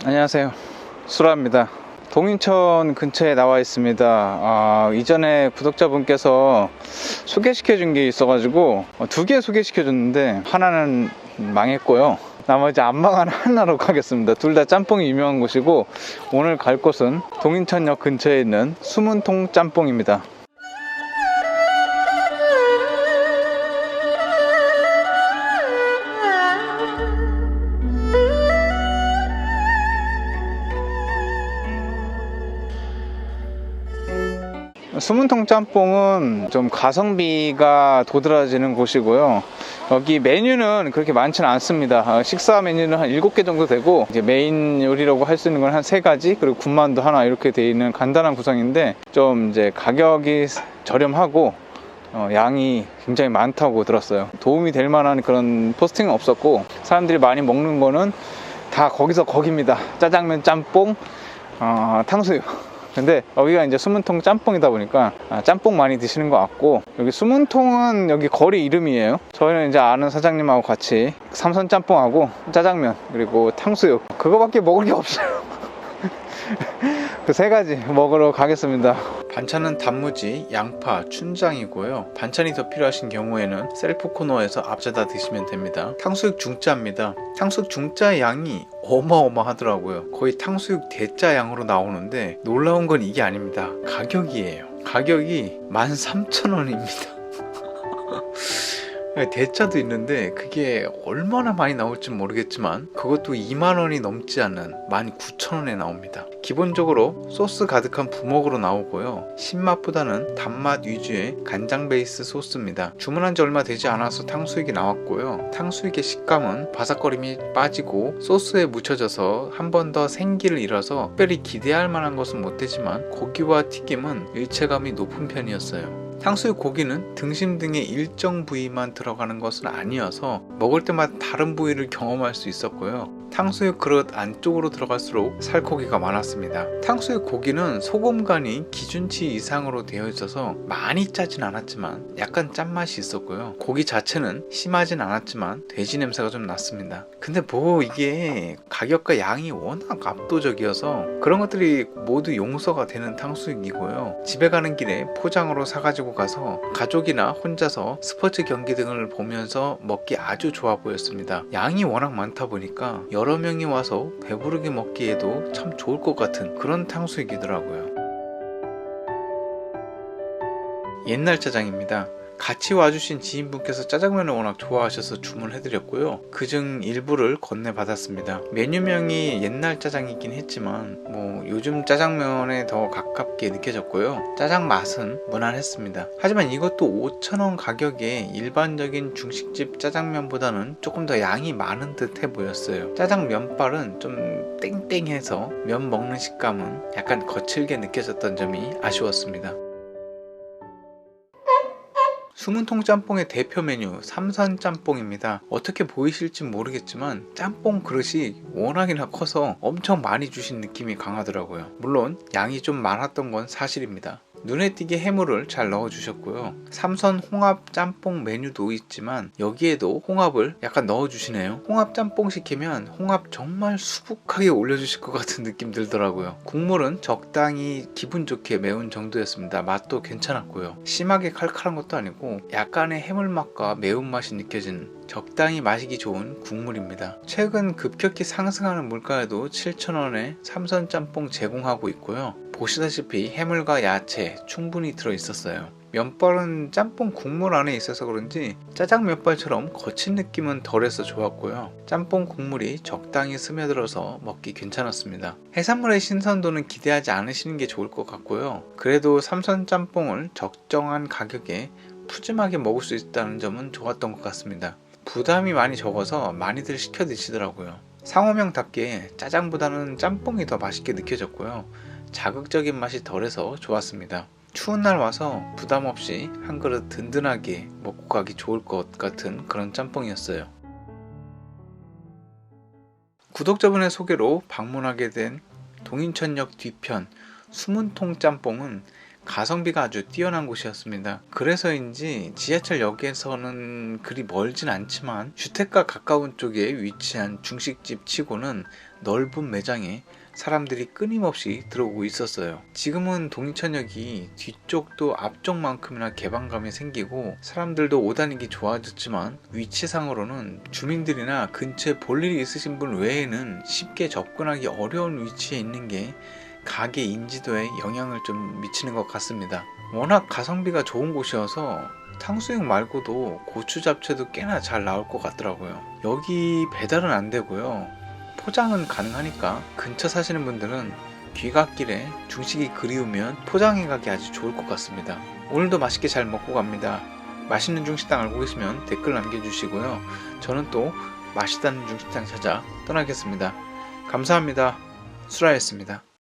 안녕하세요, 수라입니다. 동인천 근처에 나와 있습니다. 이전에 구독자분께서 소개시켜 준 게 있어가지고 두 개 소개시켜 줬는데 하나는 망했고요, 나머지 안 망한 하나로 가겠습니다. 둘 다 짬뽕이 유명한 곳이고, 오늘 갈 곳은 동인천역 근처에 있는 수문통 짬뽕입니다. 수문통 짬뽕은 좀 가성비가 도드라지는 곳이고요. 여기 메뉴는 그렇게 많지는 않습니다. 식사 메뉴는 한 7개 정도 되고, 이제 메인 요리라고 할 수 있는 건 한 3가지, 그리고 군만두 하나, 이렇게 되어 있는 간단한 구성인데, 좀 이제 가격이 저렴하고 양이 굉장히 많다고 들었어요. 도움이 될 만한 그런 포스팅은 없었고, 사람들이 많이 먹는 거는 다 거기서 거기입니다. 짜장면, 짬뽕, 탕수육. 근데 여기가 이제 수문통 짬뽕이다 보니까 짬뽕 많이 드시는 것 같고, 여기 수문통은 여기 거리 이름이에요. 저희는 이제 아는 사장님하고 같이 삼선 짬뽕하고 짜장면, 그리고 탕수육, 그거밖에 먹을 게 없어요. 그 3가지 먹으러 가겠습니다. 반찬은 단무지, 양파, 춘장이고요. 반찬이 더 필요하신 경우에는 셀프 코너에서 앞에다 드시면 됩니다. 탕수육 중짜입니다. 탕수육 중짜의 양이 어마어마하더라고요. 거의 탕수육 대짜 양으로 나오는데, 놀라운 건 이게 아닙니다. 가격이에요. 가격이 13,000원입니다. 대짜도 있는데 그게 얼마나 많이 나올지 모르겠지만, 그것도 2만원이 넘지 않는 19,000원에 나옵니다. 기본적으로 소스 가득한 부먹으로 나오고요, 신맛보다는 단맛 위주의 간장 베이스 소스입니다. 주문한 지 얼마 되지 않아서 탕수육이 나왔고요, 탕수육의 식감은 바삭거림이 빠지고 소스에 묻혀져서 한 번 더 생기를 잃어서 특별히 기대할 만한 것은 못되지만, 고기와 튀김은 일체감이 높은 편이었어요. 탕수육 고기는 등심 등의 일정 부위만 들어가는 것은 아니어서 먹을 때마다 다른 부위를 경험할 수 있었고요. 탕수육 그릇 안쪽으로 들어갈수록 살코기가 많았습니다. 탕수육 고기는 소금 간이 기준치 이상으로 되어 있어서 많이 짜진 않았지만 약간 짠맛이 있었고요. 고기 자체는 심하진 않았지만 돼지 냄새가 좀 났습니다. 근데 이게 가격과 양이 워낙 압도적이어서 그런 것들이 모두 용서가 되는 탕수육이고요. 집에 가는 길에 포장으로 사가지고 가서 가족이나 혼자서 스포츠 경기 등을 보면서 먹기 아주 좋아 보였습니다. 양이 워낙 많다 보니까 여러 명이 와서 배부르게 먹기에도 참 좋을 것 같은 그런 탕수육이더라고요. 옛날 짜장입니다. 같이 와주신 지인분께서 짜장면을 워낙 좋아하셔서 주문해드렸고요, 그중 일부를 건네받았습니다. 메뉴명이 옛날 짜장이긴 했지만 요즘 짜장면에 더 가깝게 느껴졌고요, 짜장 맛은 무난했습니다. 하지만 이것도 5,000원 가격에 일반적인 중식집 짜장면보다는 조금 더 양이 많은 듯해 보였어요. 짜장 면발은 좀 땡땡해서 면 먹는 식감은 약간 거칠게 느껴졌던 점이 아쉬웠습니다. 수문통 짬뽕의 대표 메뉴 삼선 짬뽕입니다. 어떻게 보이실지 모르겠지만 짬뽕 그릇이 워낙이나 커서 엄청 많이 주신 느낌이 강하더라고요. 물론 양이 좀 많았던 건 사실입니다. 눈에 띄게 해물을 잘 넣어주셨고요. 삼선 홍합 짬뽕 메뉴도 있지만 여기에도 홍합을 약간 넣어주시네요. 홍합 짬뽕 시키면 홍합 정말 수북하게 올려주실 것 같은 느낌 들더라고요. 국물은 적당히 기분 좋게 매운 정도였습니다. 맛도 괜찮았고요. 심하게 칼칼한 것도 아니고 약간의 해물맛과 매운맛이 느껴지는 적당히 마시기 좋은 국물입니다. 최근 급격히 상승하는 물가에도 7,000원에 삼선 짬뽕 제공하고 있고요. 보시다시피 해물과 야채 충분히 들어있었어요. 면발은 짬뽕 국물 안에 있어서 그런지 짜장 면발처럼 거친 느낌은 덜해서 좋았고요. 짬뽕 국물이 적당히 스며들어서 먹기 괜찮았습니다. 해산물의 신선도는 기대하지 않으시는 게 좋을 것 같고요. 그래도 삼선 짬뽕을 적정한 가격에 푸짐하게 먹을 수 있다는 점은 좋았던 것 같습니다. 부담이 많이 적어서 많이들 시켜 드시더라고요. 상호명답게 짜장보다는 짬뽕이 더 맛있게 느껴졌고요. 자극적인 맛이 덜해서 좋았습니다. 추운 날 와서 부담 없이 한 그릇 든든하게 먹고 가기 좋을 것 같은 그런 짬뽕이었어요. 구독자분의 소개로 방문하게 된 동인천역 뒤편 수문통 짬뽕은 가성비가 아주 뛰어난 곳이었습니다. 그래서인지 지하철역에서는 그리 멀진 않지만 주택가 가까운 쪽에 위치한 중식집 치고는 넓은 매장에 사람들이 끊임없이 들어오고 있었어요. 지금은 동천역이 뒤쪽도 앞쪽만큼이나 개방감이 생기고 사람들도 오다니기 좋아졌지만 위치상으로는 주민들이나 근처에 볼 일이 있으신 분 외에는 쉽게 접근하기 어려운 위치에 있는 게 가게 인지도에 영향을 좀 미치는 것 같습니다. 워낙 가성비가 좋은 곳이어서 탕수육 말고도 고추 잡채도 꽤나 잘 나올 것 같더라고요. 여기 배달은 안 되고요. 포장은 가능하니까 근처 사시는 분들은 귀갓길에 중식이 그리우면 포장해 가기 아주 좋을 것 같습니다. 오늘도 맛있게 잘 먹고 갑니다. 맛있는 중식당 알고 계시면 댓글 남겨주시고요. 저는 또 맛있다는 중식당 찾아 떠나겠습니다. 감사합니다. 수라였습니다.